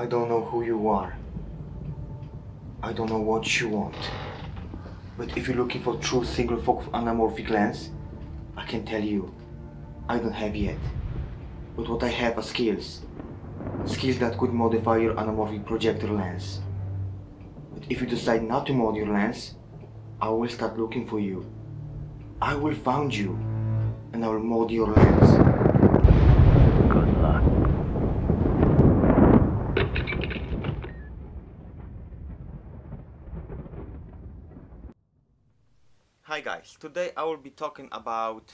I don't know who you are. I don't know what you want. But if you're looking for true single focus anamorphic lens, I can tell you, I don't have yet. But what I have are skills. Skills that could modify your anamorphic projector lens. But if you decide not to mod your lens, I will start looking for you. I will find you, and I will mod your lens. Good luck. Hi guys, today I will be talking about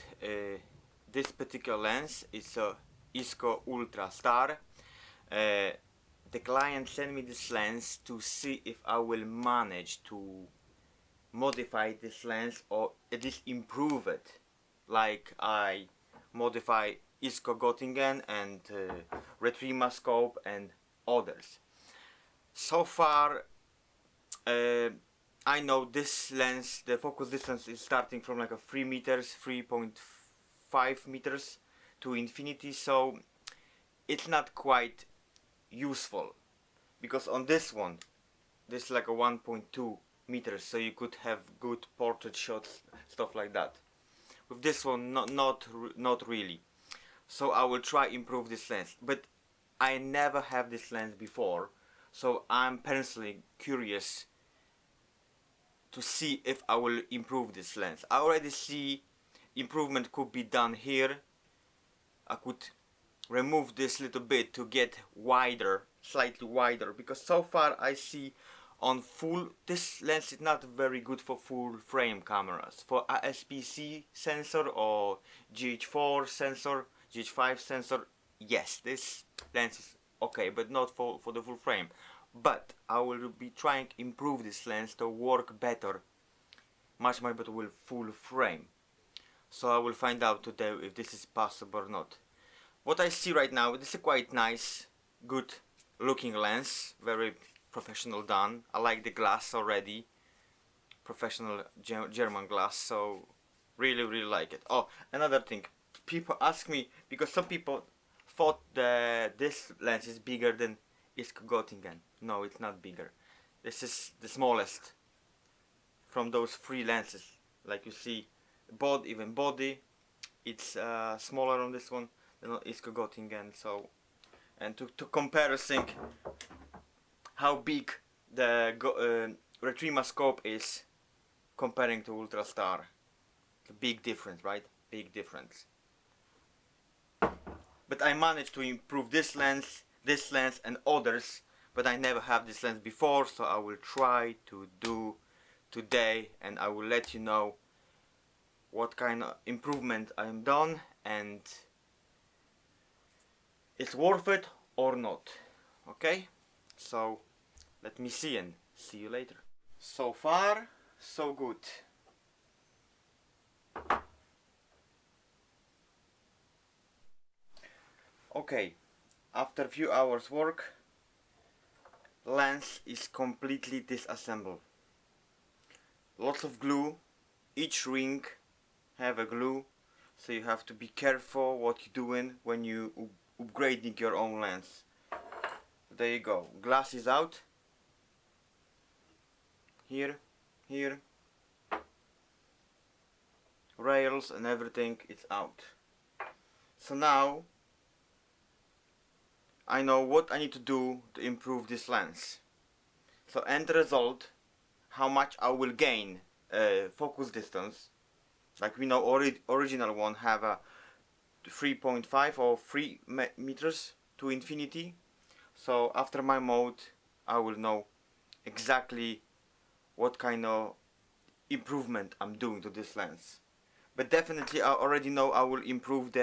this particular lens. It's a Isco Ultra Star. The client sent me this lens to see if I will manage to modify this lens or at least improve it, like I modify Isco Göttingen and Retriever scope and others. So far, I know this lens, the focus distance is starting from like a 3 meters, 3.5 meters to infinity, so it's not quite useful, because on this one, this is like a 1.2 meters, so you could have good portrait shots, stuff like that. With this one, not really. So I will try improve this lens, but I never have this lens before, so I'm personally curious to see if I will improve this lens. I already see improvement could be done here. I could remove this little bit to get wider, slightly wider, because so far I see on full, this lens is not very good for full frame cameras. For ASPC sensor or GH4 sensor, GH5 sensor, yes, this lens is okay, but not for the full frame. But I will be trying to improve this lens to work better, much better with full frame. So I will find out today if this is possible or not. What I see right now, this is a quite nice, good looking lens, very professional done. I like the glass already, professional German glass, so really like it. Oh, another thing, people ask me, because some people thought that this lens is bigger than Isco Göttingen. No, it's not bigger. This is the smallest from those three lenses. Like you see, even body, it's smaller on this one than on Isco Göttingen. So, and to comparison, how big the Retriever scope is comparing to Ultrastar. It's a big difference, right? Big difference. But I managed to improve this lens, and others, but I never have this lens before, so I will try to do today, and I will let you know what kind of improvement I am done and it's worth it or not. Okay, so let me see and see you later. So far so good. Okay, after a few hours work, lens is completely disassembled. Lots of glue, each ring have a glue, so you have to be careful what you're doing when you upgrading your own lens. There you go, glass is out, here, rails and everything is out. So now I know what I need to do to improve this lens. So end result, how much I will gain focus distance. Like we know, original one have a 3.5 or 3 meters to infinity. So after my mode, I will know exactly what kind of improvement I'm doing to this lens. But definitely I already know I will improve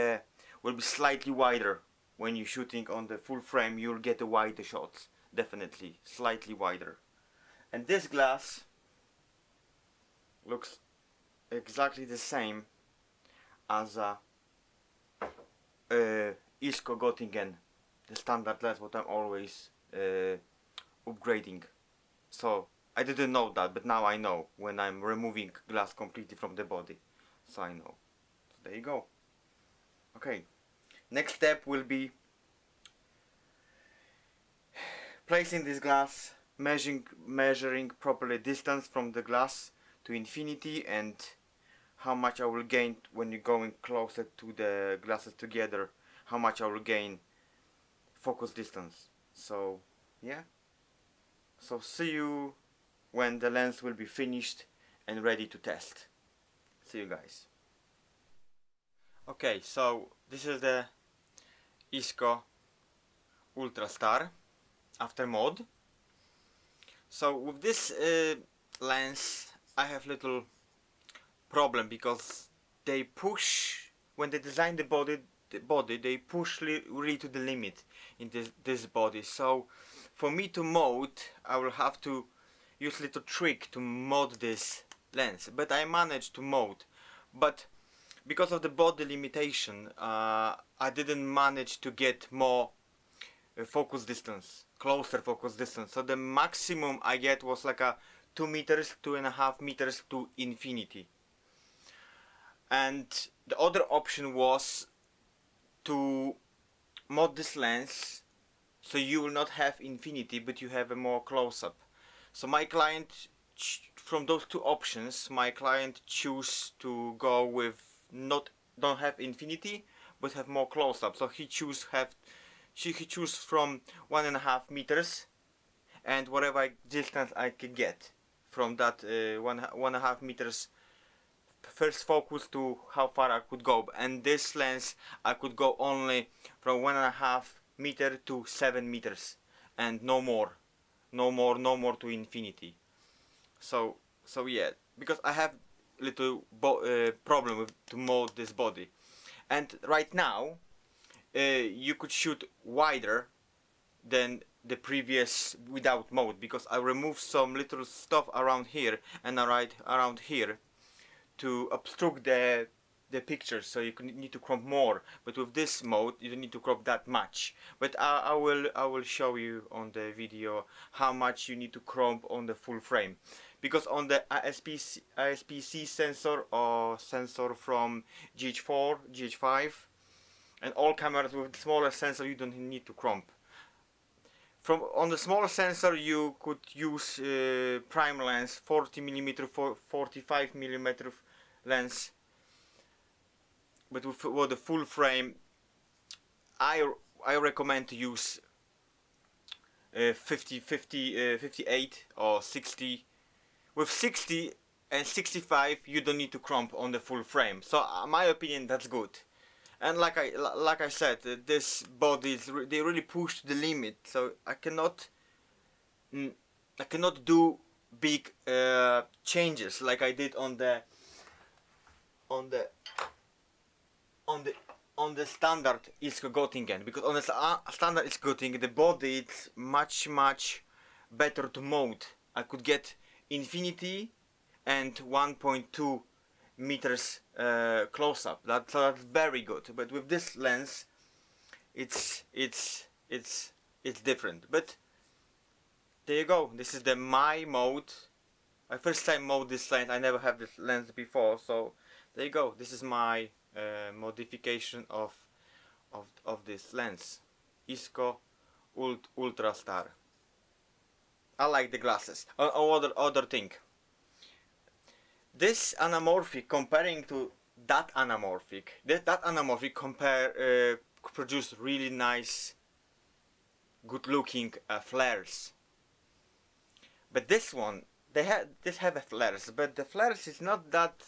will be slightly wider. When you're shooting on the full frame, you'll get the wider shots. Definitely, slightly wider. And this glass looks exactly the same as a Isco Göttingen, the standard lens what I'm always upgrading. So I didn't know that, but now I know when I'm removing glass completely from the body. So I know. So there you go. Okay. Next step will be placing this glass, measuring properly distance from the glass to infinity, and how much I will gain when you're going closer to the glasses together, how much I will gain focus distance. So yeah, so see you when the lens will be finished and ready to test. See you guys. Okay, so this is the Isco Ultra Star after mod. So with this lens I have little problem because they push, when they design the body they push really to the limit in this body. So for me to mod, I will have to use a little trick to mod this lens, but I managed to mod. But because of the body limitation, I didn't manage to get more focus distance, closer focus distance. So the maximum I get was like a 2 meters, 2.5 meters to infinity. And the other option was to mod this lens so you will not have infinity but you have a more close-up. So my client, from those two options, my client choose to go with don't have infinity but have more close-up. So he choose from 1.5 meters and whatever distance I can get from that 1.5 meters first focus to how far I could go. And this lens I could go only from 1.5 meter to 7 meters and no more to infinity. So yeah, because I have little problem with to mold this body. And right now you could shoot wider than the previous without mode, because I removed some little stuff around here and around here to obstruct the picture, so you need to crop more. But with this mode you don't need to crop that much. But I will show you on the video how much you need to crop on the full frame, because on the ISPC sensor or sensor from GH4, GH5 and all cameras with smaller sensor you don't need to crop. On the smaller sensor you could use prime lens, 40mm, 45mm lens, but with the full frame I recommend to use 58 or 60. With 60 and 65 you don't need to crop on the full frame. So my opinion, that's good. And like I said, this body they really push to the limit, so I cannot do big changes like I did on the standard Isco Göttingen, because on the standard Isco Göttingen the body it's much better to mode. I could get infinity and 1.2 meters close-up. That's very good. But with this lens it's different. But there you go, this is my mode. I first time mode this lens, I never had this lens before, so there you go, this is my modification of this lens, Isco Ultra Star. I like the glasses. Other thing, this anamorphic comparing to that anamorphic, produce really nice, good looking flares. But this one, this have a flares, but the flares is not that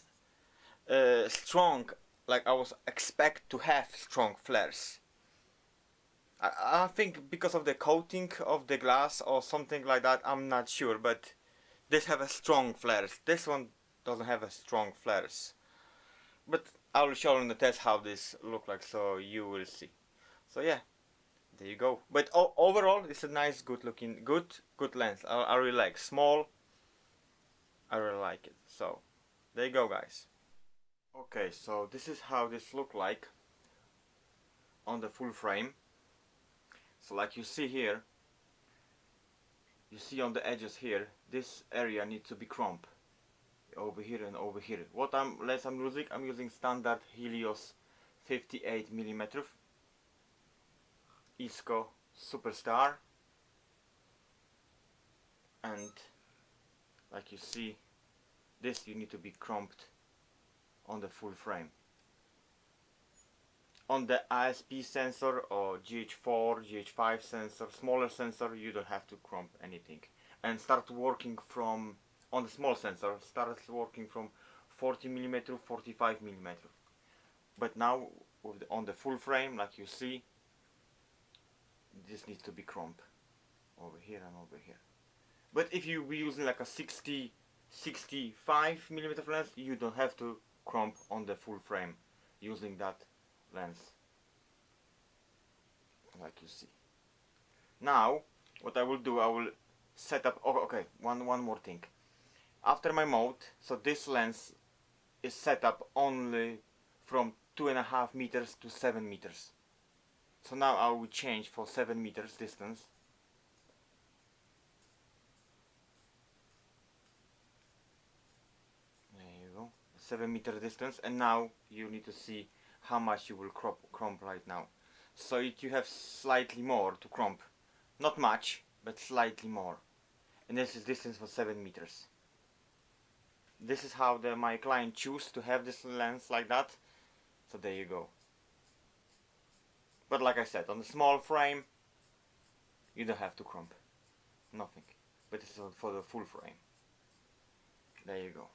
strong like I was expect to have strong flares. I think because of the coating of the glass or something like that, I'm not sure, but this have a strong flares. This one doesn't have a strong flares. But I will show you in the test how this look like, so you will see. So yeah, there you go. But overall, it's a nice, good looking, good lens. I really like. Small, I really like it. So there you go, guys. Okay, so this is how this look like on the full frame. So like you see here, you see on the edges here, this area needs to be crump over here and over here. What lens I'm using? I'm using standard Helios 58mm Isco Superstar. and like you see, this you need to be cropped on the full frame. On the ISP sensor or GH4, GH5 sensor, smaller sensor, you don't have to crop anything. And start working from, on the small sensor, start working from 40mm, 45mm. But now, with on the full frame, like you see, this needs to be cropped over here and over here. But if you be using like a 65mm lens, you don't have to crop on the full frame using that lens, like you see. Now what I will do, I will set up, oh, okay, one more thing. After my mode, so this lens is set up only from 2.5 meters to 7 meters. So now I will change for 7 meters distance. There you go, 7 meter distance, and now you need to see how much you will crop right now. So you have slightly more to crop, not much, but slightly more. And this is distance for 7 meters. This is how my client choose to have this lens like that. So there you go. But like I said, on the small frame, you don't have to crop, nothing. But it's for the full frame. There you go.